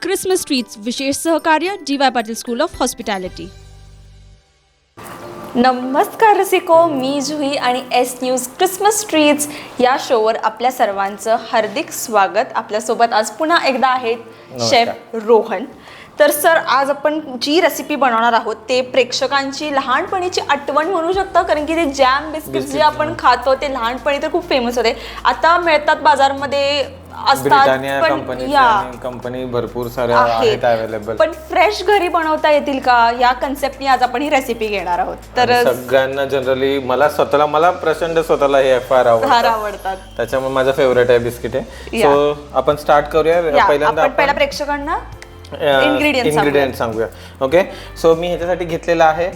Christmas treats विशेष सहकार्य GY Patil school of hospitality. नमस्कार रसिको, मी जुही आणि एस न्यूज क्रिसमस ट्रीट्स या शोवर आपल्या सर्वांचं हार्दिक स्वागत. आपल्यासोबत आज पुन्हा एकदा आहेत शेफ रोहन. तर सर, आज आपण जी रेसिपी बनवणार आहोत ते प्रेक्षकांची लहानपणीची आठवण म्हणू शकता, कारण की ते जॅम बिस्किट जे आपण खातो ते लहानपणी तर खूप फेमस होते. आता मिळतात बाजारमध्ये असतात, पण कंपनी भरपूर साऱ्या आहेत अवेलेबल, पण फ्रेश घरी बनवता येतील का या कन्सेप्टनी आज आपण ही रेसिपी घेणार आहोत. तर सगळ्यांना जनरली मला प्रचंड स्वतःला हे फार आवडतात, त्याच्यामुळे माझा फेवरेट आहे बिस्किट आहे. सो आपण स्टार्ट करूया. पहिल्या प्रेक्षकांना इन्ग्रेडियंट सांगूया. ओके, सो मी ह्याच्यासाठी घेतलेला आहे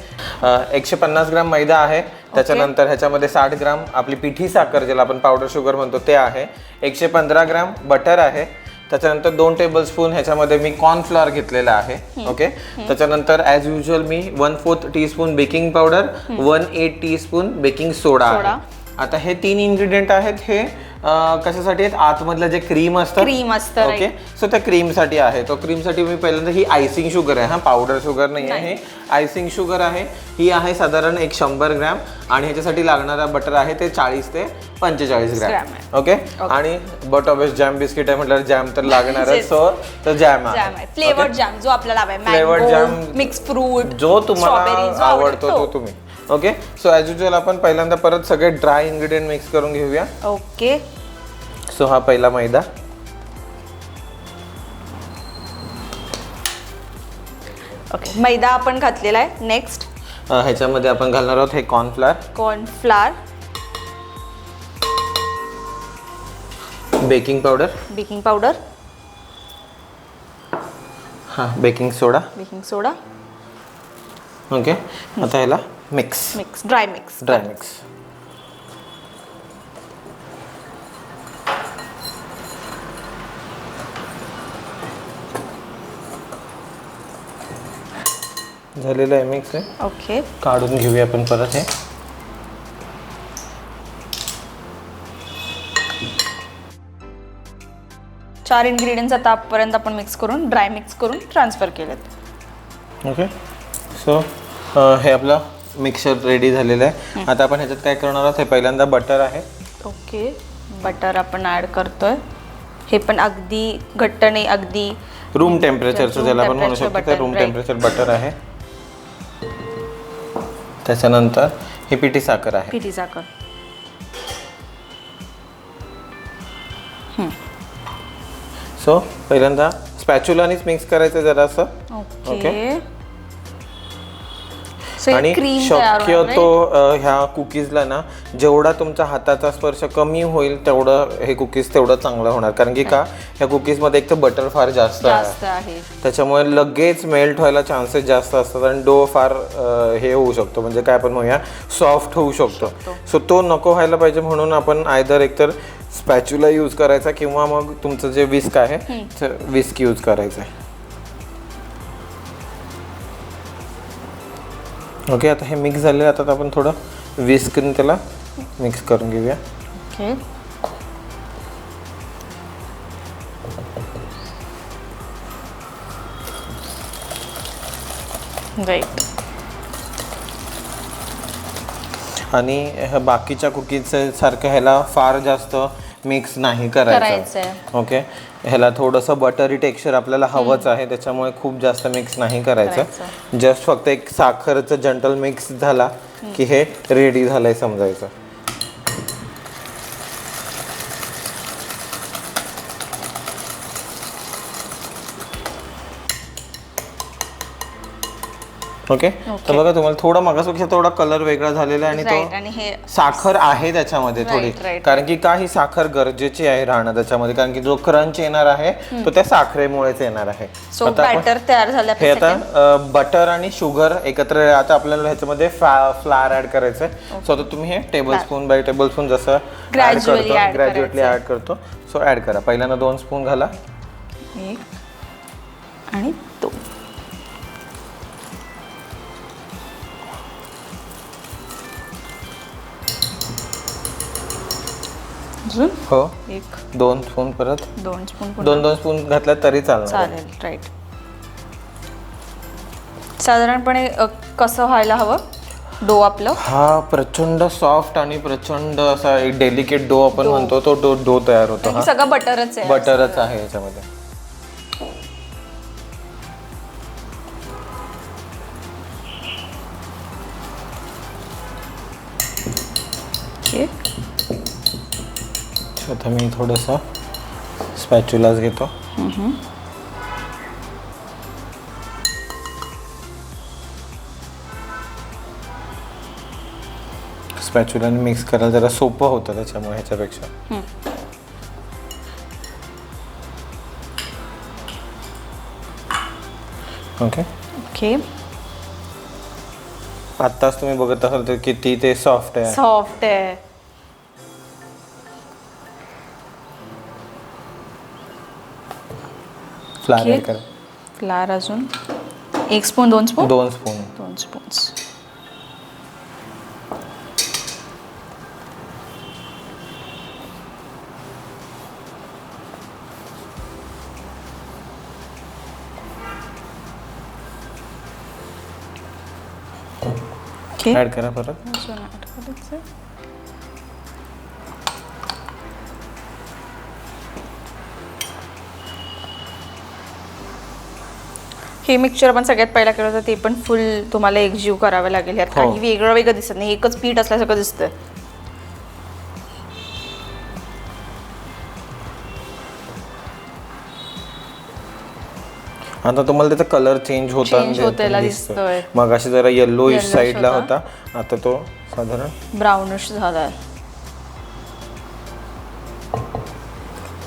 150 ग्राम मैदा आहे. त्याच्यानंतर ह्याच्यामध्ये 60 ग्राम आपली पिठी साखर ज्याला आपण पावडर शुगर म्हणतो ते आहे. 115 ग्राम बटर आहे. त्याच्यानंतर 2 टेबलस्पून ह्याच्यामध्ये मी कॉर्नफ्लॉवर घेतलेला आहे. ओके, त्याच्यानंतर ॲज युजल मी 1/4 teaspoon baking powder, 1/8 teaspoon baking soda आहे. आता हे 3 इन्ग्रेडियंट आहेत. हे कशासाठी आहेत? आतमधलं जे क्रीम असतं. ओके, सो त्या क्रीमसाठी आहे. तो क्रीमसाठी मी पहिल्यांदा ही आयसिंग शुगर आहे, पावडर शुगर नाही आहे, हे आयसिंग शुगर आहे. ही आहे साधारण 100 ग्रॅम. आणि ह्याच्यासाठी लागणारा बटर आहे ते 40 ते 45 ग्रॅम. ओके, आणि बट ऑफिस जॅम बिस्किट आहे म्हटल्यावर जॅम तर लागणारच. सो तर जॅम आहे, फ्लेवर्ड जॅम जो आपल्याला फ्लेवर्ड जॅम, मिक्स फ्रूट जो तुम्हाला आवडतो तो तुम्ही. ओके, सो ॲज युजल आपण पहिल्यांदा परत सगळे ड्राय इन्ग्रेडियंट मिक्स करून घेऊया. ओके, सो हा पहिला मैदा, ओके, मैदा आपण घातलेला आहे. नेक्स्ट ह्याच्यामध्ये आपण घालणार आहोत हे कॉर्नफ्लॉवर, बेकिंग पावडर, हा बेकिंग सोडा. ओके, आता ह्याला ड्राय मिक्स. झालेलं आहे मिक्स आहे. ओके, काढून घेऊया आपण परत हे. चार इन्ग्रेडियंट्स आता आतापर्यंत आपण ड्राय मिक्स करून ट्रान्सफर केलेत. ओके, सो हे आपलं मिक्सर रेडी झालेलं आहे. आता आपण ह्याच्यात काय करणार आहोत? हे पहिल्यांदा बटर आहे. ओके, बटर आपण ॲड करतोय. हे पण अगदी घट्ट नाही, अगदी रूम टेम्परेचरचं ज्याला आपण म्हणू शकतो ते रूम टेम्परेचर बटर आहे. त्याच्यानंतर ही पिठी साखर आहे. सो पहिल्यांदा स्पॅच्युलानीच मिक्स करायचं जरासं. ओके, आणि शक्यतो ह्या कुकीजला ना जेवढा तुमच्या हाताचा स्पर्श कमी होईल तेवढं हे कुकीज तेवढं चांगलं होणार. कारण की का ह्या कुकीजमध्ये एक तर बटर फार जास्त आहे, त्याच्यामुळे लगेच मेल्ट व्हायला चान्सेस जास्त असतात आणि डो फार हे होऊ शकतो, म्हणजे काय आपण म्हणूया सॉफ्ट होऊ शकतो. सो तो नको व्हायला पाहिजे म्हणून आपण आयदर एकतर स्पॅच्युला यूज करायचा किंवा मग तुमचं जे विस्क आहे विस्क यूज करायचं आहे. ओके, आता हे मिक्स झाले. आता आपण थोडं विस्कने त्याला मिक्स करून घेऊया. Okay, right. आणि बाकीच्या कुकीज सारखं ह्याला फार जास्त मिक्स नाही करायचं. ओके, ह्याला थोडंसं बटरी टेक्स्चर आपल्याला हवंच आहे, त्याच्यामुळे खूप जास्त मिक्स नाही करायचं. जस्ट फक्त एक साखरचं जंटल मिक्स झाला की हे रेडी झालंय समजायचं. ओके, तर बघा तुम्हाला थोडा मागासपेक्षा थोडा कलर वेगळा झालेला आहे. आणि तो साखर आहे त्याच्यामध्ये थोडी, कारण की का ही साखर गरजेची आहे राहणं त्याच्यामध्ये, कारण की जो क्रंच येणार आहे तो त्या साखरेमुळेच येणार आहे. हे आता बटर आणि शुगर एकत्र. आता आपल्याला ह्याच्यामध्ये फ्लावर ऍड करायचं आहे. सो आता तुम्ही हे टेबलस्पून बाय टेबलस्पून जसं ग्रॅज्युएटली ऍड करतो. सो ऍड करा. पहिल्यांदा 2 स्पून घाला आणि 2. अजून हो, एक 2 स्पून परत 2 स्पून 2 स्पून घातला तरी चालणार. चालेल. राईट. साधारणपणे कसं व्हायला हवं डो आपलं? हा प्रचंड सॉफ्ट आणि प्रचंड असा एक डेलिकेट डो आपण म्हणतो, तो डो तयार होतो. हा सगळं बटरच आहे. बटरच आहे याच्यामध्ये. आता मी थोडंसं स्पॅच्युलाच घेतो. स्पॅच्युलाने मिक्स करायला जरा सोपं होतं त्याच्यामुळे ह्याच्यापेक्षा. Okay okay. आत्ताच तुम्ही बघत असाल तर किती ते सॉफ्ट आहे. सॉफ्ट आहे. फ्लावर ऍड करा. फ्लावर अजून 1 spoon 2 spoon 2 spoon 2 spoons. Add करा परत. हे मिक्सचर आपण सगळ्यात पहिला केलं होतं ते पण फुल तुम्हाला एकजीव करावं लागेल. यात काही वेगळं वेगळं दिसत नाही, एकच पीठ असल्यासारखं दिसतंय. आता तुम्हाला त्याचा कलर चेंज होताना दिसतोय. मग अशी जरा येल्लोइश साईडला होता, आता तो साधारण ब्राउनिश झालाय.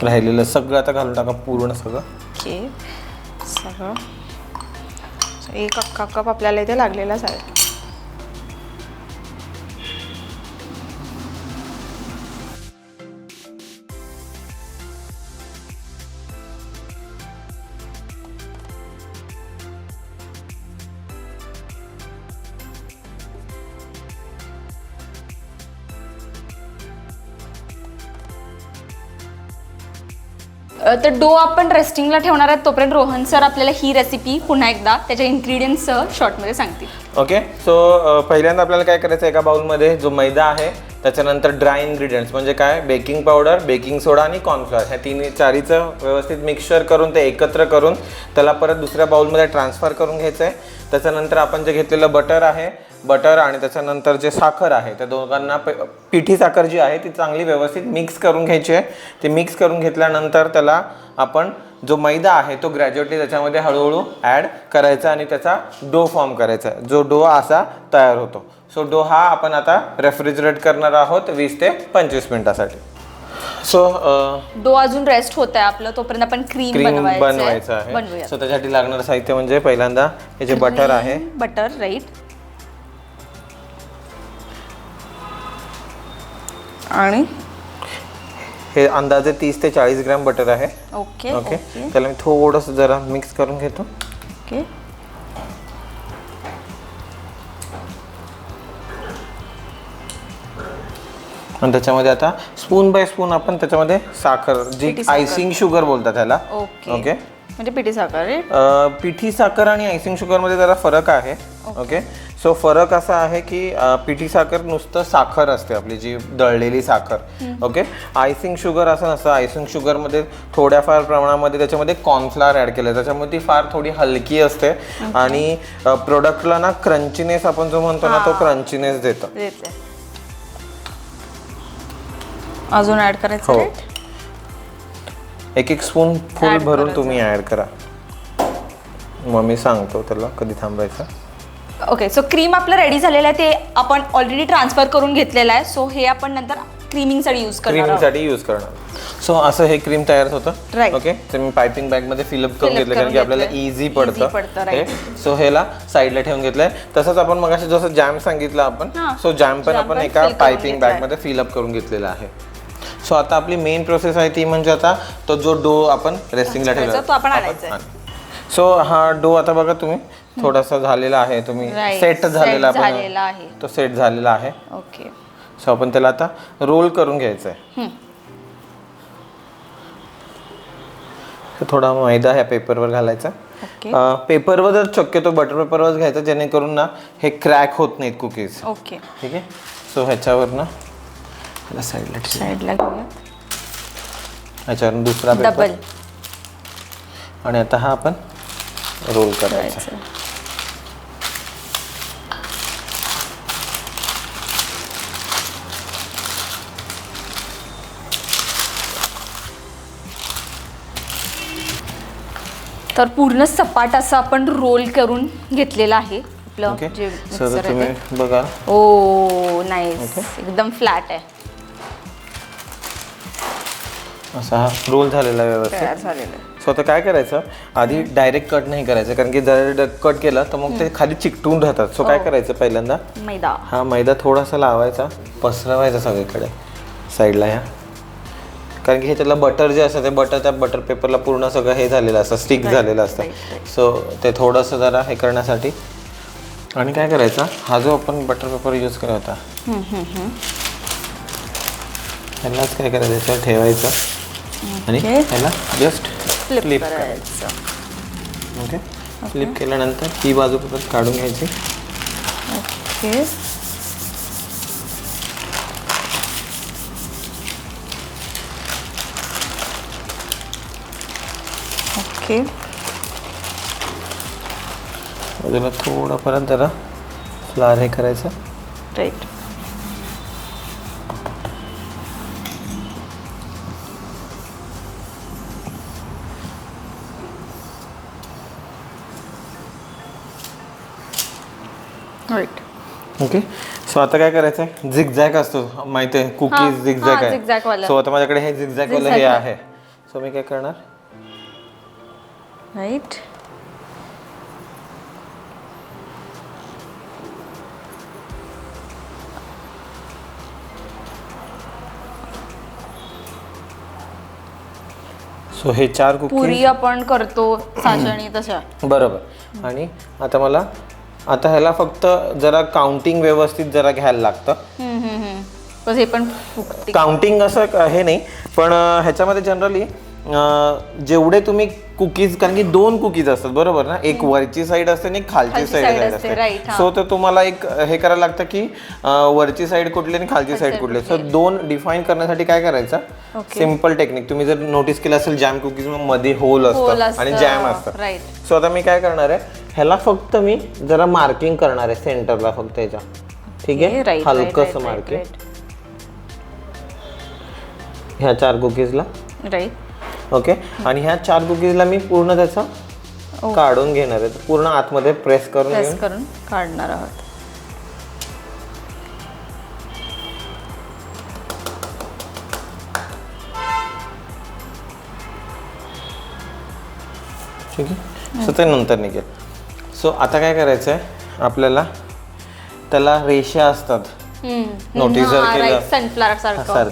राहिलेलं सगळं आता घालून टाका, पूर्ण सगळं. ओके. सगळं एक अख्खा कप आपल्याला इथे लागलेलाच आहे. तर डो आपण रेस्टिंगला ठेवणार आहेत, तोपर्यंत रोहन सर आपल्याला ही रेसिपी पुन्हा एकदा त्याच्या इन्ग्रेडियंट्ससह शॉर्टमध्ये सांगतील. ओके. सो पहिल्यांदा आपल्याला काय करायचं, एका बाउलमध्ये जो मैदा आहे त्याच्यानंतर ड्राय इन्ग्रेडियंट्स म्हणजे काय, बेकिंग पावडर, बेकिंग सोडा आणि कॉर्नफ्लॉवर, ह्या चारीचं व्यवस्थित मिक्सचर करून ते एकत्र करून त्याला परत दुसऱ्या बाउलमध्ये ट्रान्सफर करून घ्यायचं आहे. त्याच्यानंतर आपण जे घेतलेलं बटर आहे, बटर आणि त्याच्यानंतर जे साखर आहे, त्या दोघांना पिठी साखर जी आहे ती चांगली व्यवस्थित मिक्स करून घ्यायची आहे. ती मिक्स करून घेतल्यानंतर त्याला आपण जो मैदा आहे तो ग्रॅज्युअली त्याच्यामध्ये हळूहळू ॲड करायचा आणि त्याचा डो फॉर्म करायचा, जो डो असा तयार होतो. सो डो हा आपण आता रेफ्रिजरेट करणार आहोत 20 ते 25 मिनिटासाठी. सो डो अजून रेस्ट होत आहे आपलं, तोपर्यंत आपण क्रीम बनवायचं आहे. सो त्यासाठी लागणारं साहित्य म्हणजे पहिल्यांदा हे जे बटर आहे, बटर, राईट, आणि हे अंदाजे 30 ते 40 ग्रॅम बटर आहे. Okay okay. त्याला मी थोडंसं जरा मिक्स करून घेतो. ओके. आणि त्याच्यामध्ये आता स्पून बाय स्पून आपण त्याच्यामध्ये साखर, जी आयसिंग शुगर बोलतात त्याला. ओके. म्हणजे पिठी साखर. पिठी साखर आणि आयसिंग शुगर मध्ये जरा फरक आहे. ओके. सो फरक असा आहे की पिठी साखर नुसतं साखर असते आपली, जी दळलेली साखर. ओके. आयसिंग शुगर असं नसतं. आयसिंग शुगरमध्ये थोड्याफार प्रमाणामध्ये त्याच्यामध्ये कॉर्नफ्लॉवर ॲड केलं, त्याच्यामुळे ती फार थोडी हलकी असते आणि प्रोडक्टला ना क्रंचीनेस आपण जो म्हणतो ना, तो क्रंचीनेस देतं. अजून ऍड करायचं. हो. एक स्पून फुल भरून तुम्ही ऍड करा, मग मी सांगतो त्याला कधी थांबायचं. ओके. सो क्रीम आपलं रेडी झालेलं आहे, ते आपण ऑलरेडी ट्रान्सफर करून घेतलेलं आहे. सो हे आपण नंतर क्रीमिंगसाठी यूज करणार. सो असं हे क्रीम तयार होतं. ओके. तर मी पायपिंग बॅग मध्ये फिलअप करून घेतलं कारण की आपल्याला इझी पडतं. सो ह्याला साईडला ठेवून घेतलंय. तसंच आपण मगाशी जसं जॅम सांगितलं आपण, सो जॅम पण आपण एका पायपिंग बॅग मध्ये फिलअप करून घेतलेला आहे. सो आता आपली मेन प्रोसेस आहे ती म्हणजे आता तो जो डो आपण रेस्टिंगला ठेवला तो आपण आणायचा. सो हा डो आता बघा तुम्ही थोडासा झालेला आहे, तुम्ही सेट झालेला आहे, तो सेट झालेला आहे. ओके. सो आपण त्याला आता रोल करून घ्यायचं आहे. थोडा मैदा ह्या पेपरवर घालायचा. ओके पेपरवर जर शक्यतो बटर पेपरवर घ्यायचा, जेणेकरून ना हे क्रॅक होत नाहीत कुकीज. ओके ठीक आहे. सो ह्याच्यावर ना ह्याला साईडला घेऊया. ह्याच्यावर दुसरा पेपर डबल आणि आता हा आपण रोल करायचा. तर पूर्ण सपाट असं आपण रोल करून घेतलेलं आहे आपलं ओके. जे सो मिक्सर आहे ते. तुम्ही बघा. ओ नाईस, एकदम फ्लॅट आहे, असा हा रोल झालेला आहे तयार व्यवस्थित. झालेलं आहे. सो आता काय करायचं, आधी डायरेक्ट कट नाही करायचं, कारण की जर कट केला तर मग ते खाली चिकटून राहतात. सो काय करायचं, पहिल्यांदा मैदा हा मैदा थोडासा लावायचा, पसरवायचा सगळीकडे साईडला ह्या, कारण की ह्याच्यातलं बटर जे असतं ते बटर त्या बटर पेपरला पूर्ण सगळं हे झालेलं असतं, स्टिक झालेलं असतं. सो ते थोडंसं जरा हे करण्यासाठी. आणि काय करायचं, हा जो आपण बटर पेपर यूज करत होता ह्यालाच काय करायचं, याच्यावर ठेवायचं आणि ह्याला जस्ट फ्लिप करायचं. ओके. फ्लिप केल्यानंतर ही बाजू परत काढून घ्यायची. ओके ओके बाजूला थोडं परत जरा फ्लावर हे करायचं. राईट. राईट. ओके. सो आता काय करायचं आहे, झिगझॅग असतो माहिती आहे, कुकीज झिगझॅग zigzag वाला. आहे. सो आता माझ्याकडे हे झिगझॅग वाला हे आहे. सो मी काय करणार, राईट. सो हे 4 कुकीज पुरी आपण करतो साचणी तशा. बरोबर. आणि आता मला आता ह्याला फक्त जरा काउंटिंग व्यवस्थित जरा घ्यायला लागतं. बस हे पण फुगते. काउंटिंग असं हे नाही, पण ह्याच्यामध्ये जनरली जेवढे तुम्ही कुकीज, कारण की 2 कुकीज असतात बरोबर ना, एक वरची साईड असते आणि एक खालची साईड असते. सो तर तुम्हाला एक हे करायला लागतं की वरची साईड कुठली आणि खालची साईड कुठली. सो 2 डिफाईन करण्यासाठी काय करायचं, सिम्पल टेक्निक तुम्ही जर नोटीस केलं असेल, जॅम कुकीज मध्ये होल असतं आणि जॅम असतं. सो आता मी काय करणार आहे, ह्याला फक्त मी जरा मार्किंग करणार आहे सेंटरला फक्त ह्याच्या. ठीक आहे, हलकंसं मार्किंग ह्या 4 कुकीजला. राईट. ओके. आणि ह्या 4 कुकीजला मी पूर्ण त्याचा काढून घेणार आहे, पूर्ण आतमध्ये प्रेस करून काढणार आहोत. ठीक आहे. सो ते नंतर निघेल. सो आता काय करायचं आहे आपल्याला, त्याला रेषा असतात, नोटीस जर केलं सनफ्लावर सारखं.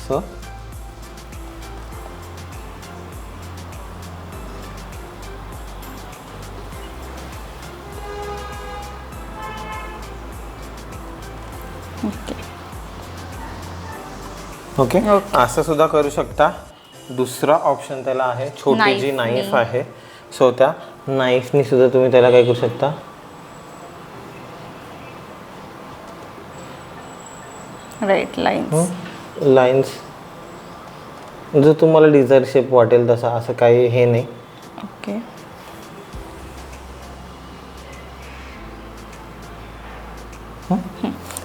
So okay. असं सुद्धा करू शकता. दुसरा ऑप्शन त्याला आहे, छोटी जी नाईफ आहे, सो त्या नाईफनी सुद्धा तुम्ही त्याला काय करू शकता, राईट. लाईन्स जो तुम्हाला डिझायर शेप वाटेल तसा, असं काही हे नाही. ओके.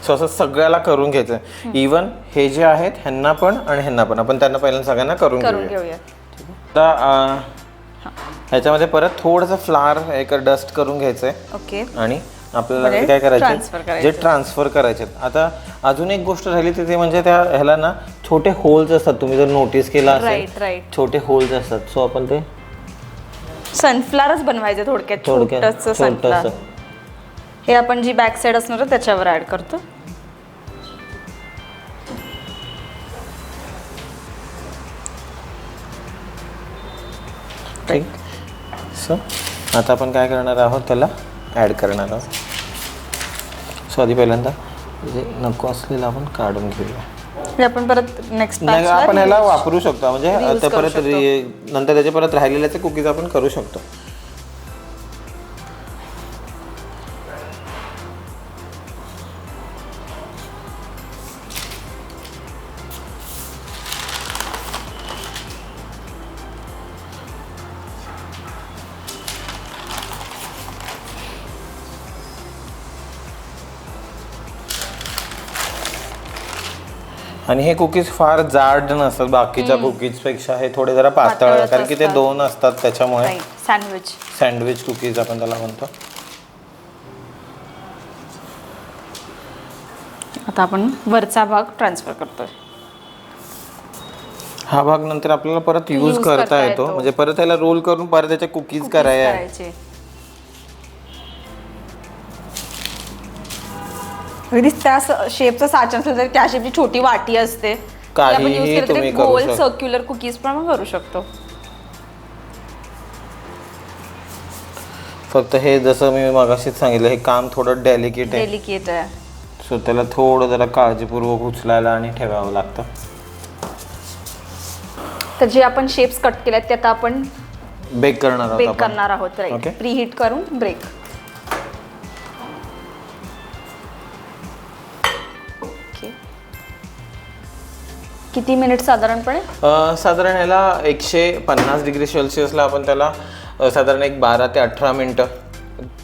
सो असं सगळ्याला करून घ्यायचं. इवन हे जे आहेत ह्यांना पण आणि ह्यांना पण आपण त्यांना पहिल्यांदा सगळ्यांना करून घेऊया. आता ह्याच्यामध्ये परत थोडंसं फ्लावर एक डस्ट करून घ्यायचंय. ओके. आणि आपल्याला काय करायचं, जे ट्रान्सफर करायचे. आता अजून एक गोष्ट राहिली ते म्हणजे त्या ह्याला ना छोटे होल्स असतात, तुम्ही जर नोटीस केला असेल छोटे होल्स असतात. सो आपण ते सनफ्लावरच बनवायचे थोडक्यात, छोटंसं सनफ्लावर. हे आपण जी बॅक साईड असणार त्याच्यावर ऍड करतो. ठीक. सो आता आपण काय करणार आहोत, त्याला ॲड करणार आहोत. सो आधी पहिल्यांदा जे नको असलेलं आपण काढून घेऊया. हे आपण परत नेक्स्ट नाही आपण ह्याला वापरू शकतो, म्हणजे आता परत नंतर त्याचे परत राहिलेल्याचे कुकीज आपण करू शकतो. आणि हे कुकीज फार जाड नसतात बाकीच्या कुकीज पेक्षा, हे थोडे जरा पातळ, कारण की ते 2 असतात त्याच्यामुळे. सँडविच कुकीज आपण त्याला म्हणतो. आता आपण वरचा भाग ट्रान्सफर करतोय. हा भाग नंतर आपल्याला परत यूज करता येतो, म्हणजे परत त्याला रोल करून परत त्याचे कुकीज करायचे. अगदी त्या शेपचा साचा असेल तर त्या शेपची छोटी वाटी असते, काहीही तुम्ही करू गोल शकता. सर्क्युलर कुकीज पण करू शकतो. फक्त हे जसं मी मगाशीच सांगितलं, हे काम थोडं डेलिकेट आहे, सो त्याला थोडं जरा काळजीपूर्वक उचलायला आणि ठेवावं लागतं. तर जे आपण शेप्स कट केल्यात ते आता आपण बेक करणार आहोत. प्री हीट करून ब्रेक. किती मिनिट साधारणपणे? साधारण ह्याला 150 डिग्री सेल्सिअसला आपण त्याला साधारण एक 12 ते 18 मिनिटं,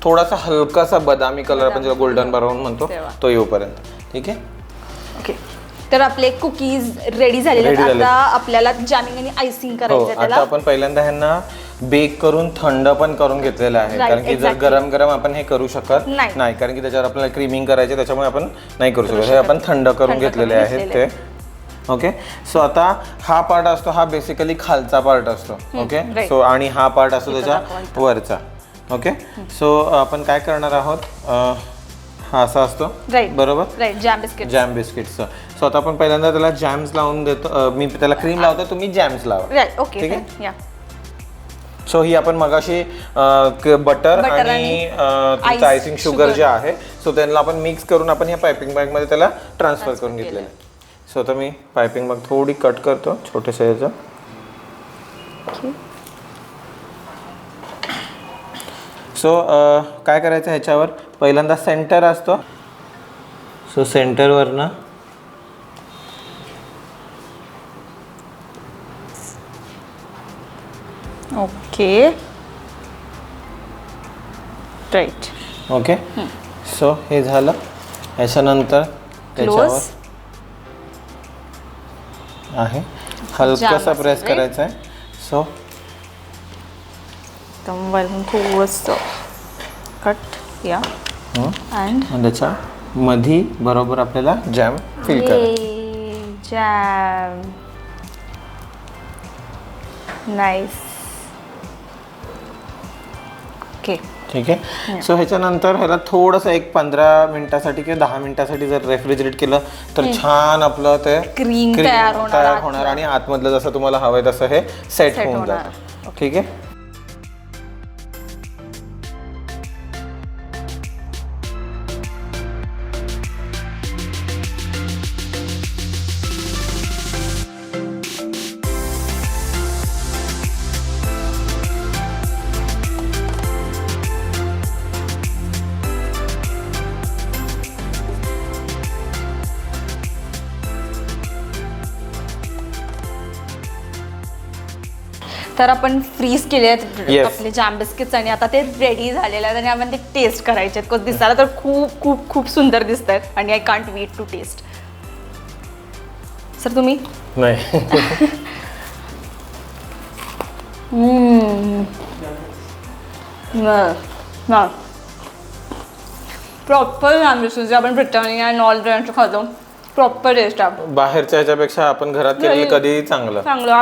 थोडासा हलकासा बदामी कलर आपण ज्याला गोल्डन ब्राऊन म्हणतो तो येऊपर्यंत. ठीक आहे. ओके. तर आपले कुकीज रेडी झालेले आहेत. आता आपल्याला जॅमिंग आणि आयसिंग करायचं आहे. आता आपण पहिल्यांदा ह्यांना बेक करून थंड पण करून घेतलेलं आहे, कारण की जर गरम गरम आपण हे करू शकत नाही, कारण की त्याच्यावर आपल्याला क्रीमिंग करायचे, त्याच्यामुळे आपण नाही करू शकत. हे आपण थंड करून घेतलेले आहेत ते. ओके. सो आता हा पार्ट असतो, हा बेसिकली खालचा पार्ट असतो. ओके. सो आणि हा पार्ट असतो त्याच्या वरचा. ओके. सो आपण काय करणार आहोत, हा असा असतो बरोबर, जॅम बिस्किटचं. सो आता आपण पहिल्यांदा त्याला जॅम्स लावून देतो. मी त्याला क्रीम लावतो, तुम्ही जॅम्स लावा. ठीक आहे. सो ही आपण मगाशी बटर आणि आयसिंग शुगर जे आहे, सो त्यांना आपण मिक्स करून आपण ह्या पायपिंग बॅग मध्ये त्याला ट्रान्सफर करून घेतलेलं आहे. सो आता मी पायपिंग बॅग थोडी कट करतो छोट्याशा ह्याचं. सो काय करायचं, ह्याच्यावर पहिल्यांदा सेंटर असतो. सो सेंटरवर ना ओके. राईट. ओके. सो हे झालं. याच्यानंतर त्याच्यावर आहे हलकासा प्रेस करायचा आहे. सो वरून थोडंसं कट या आणि त्याच्या मध्ये बरोबर आपल्याला जॅम फिल करायचं. Jam nice. ओके. ठीक आहे. सो ह्याच्यानंतर ह्याला थोडंसं एक 15 मिनिटासाठी किंवा 10 मिनिटासाठी जर रेफ्रिजरेट केलं तर छान आपलं ते क्रीम तयार होणार आणि आतमधलं जसं तुम्हाला हवंय तसं हे सेट होऊन जातं. ठीक आहे. तर आपण फ्रीज केले आहेत आपले जॅम बिस्किट्स आणि आता ते रेडी झालेले आहेत आणि आपण ते टेस्ट करायचे आहेत. दिसायला तर खूप खूप खूप सुंदर दिसत आहेत आणि I can't wait to taste. Sir तुम्ही? नाही. प्रॉपर जॅम बिस्किट्स जे आपण ब्रिटानिया आणि ऑल ब्रँडचे खातो, प्रॉपर टेस्ट आहे. बाहेरच्या ह्याच्यापेक्षा आपण घरात केलेलं कधीही चांगलं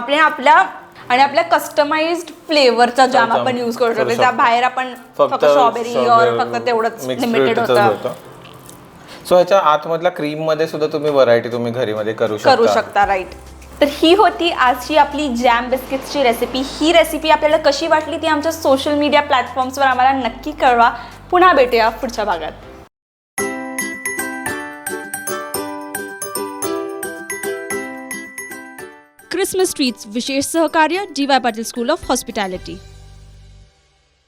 आपल्या कस्टमाइज्ड फ्लेवरचा जॅम आपण यूज करू शकतो. त्या बाहेर आपण फक्त स्ट्रॉबेरी और फक्त तेवढंच लिमिटेड होतं. सो ह्याच्या आतमधल्या क्रीम मध्ये सुद्धा तुम्ही व्हरायटी तुम्ही घरीमध्ये करू शकता. राईट. तर ही होती आजची आपली जॅम बिस्किट्सची रेसिपी. ही रेसिपी आपल्याला कशी वाटली ती आमच्या सोशल मीडिया प्लॅटफॉर्म्सवर आम्हाला नक्की कळवा. पुन्हा भेटूया पुढच्या भागात. क्रिसमस ट्रीट्स विशेष सहकार्य D Y Patil school of hospitality.